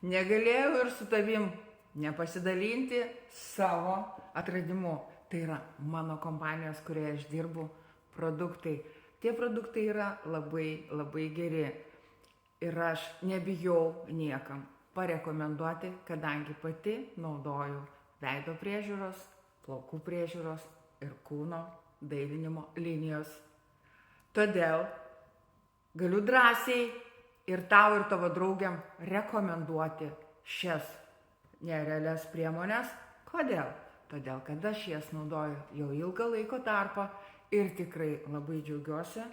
negalėjau ir su tavim nepasidalinti savo atradimu. Tai yra mano kompanijos, kurioje aš dirbu, produktai. Tie produktai yra labai geri. Ir aš nebijau niekam parekomenduoti, kadangi pati naudoju veido priežiūros, plaukų priežiūros ir kūno dailinimo linijos. Todėl galiu drąsiai ir tau, ir tavo draugiam rekomenduoti šias nerealias priemonės. Kodėl? Todėl, kad aš jas naudoju jau ilgą laiko tarpą ir tikrai labai džiaugiuosi,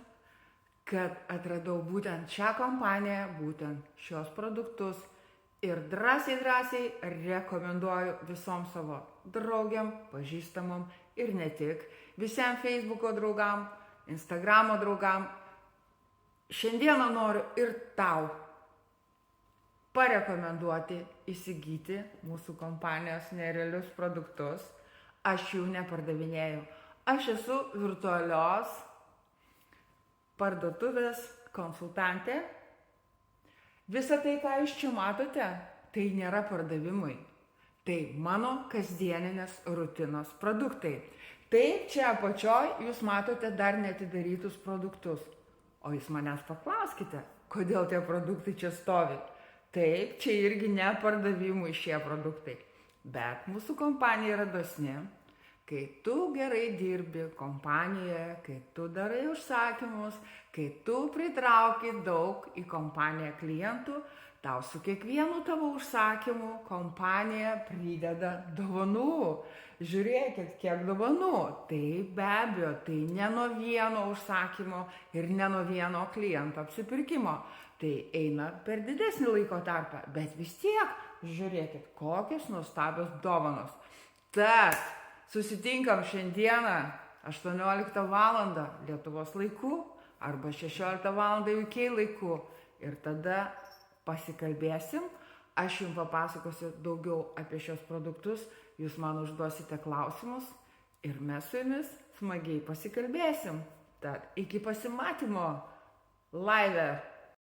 kad atradau būtent šią kompaniją, būtent šios produktus ir drąsiai rekomenduoju visom savo draugiam, pažįstamom ir ne tik, visiems Facebooko draugam, Instagramo draugam. Šiandieną noriu ir tau parekomenduoti įsigyti mūsų kompanijos nerealius produktus. Aš jų nepardavinėju. Aš esu virtualios parduotuvės konsultantė. Visa tai, ką jūs čia matote, tai nėra pardavimui. Tai mano kasdieninės rutinos produktai. Taip, čia apačioj jūs matote dar neatidarytus produktus. O jūs manęs paklauskite, kodėl tie produktai čia stovi. Taip, čia irgi ne pardavimui šie produktai. Bet mūsų kompanija yra dosni. Kai tu gerai dirbi kompanijoje, kai tu darai užsakymus, kai tu pritrauki daug į kompaniją klientų, tau su kiekvienu tavo užsakymu kompanija prideda dovanų. Žiūrėkit, kiek dovanų. Tai be abejo, tai ne nuo vieno užsakymo ir ne nuo vieno kliento apsipirkimo. Tai eina per didesnį laiko tarpą, bet vis tiek žiūrėkit, kokios nuostabios dovanos. Tad susitinkam šiandieną 18 val. Lietuvos laiku arba 16 val. UK laiku ir tada pasikalbėsim. Aš jums papasakosiu daugiau apie šios produktus, jūs man užduosite klausimus ir mes su jumis smagiai pasikalbėsim. Tad iki pasimatymo live.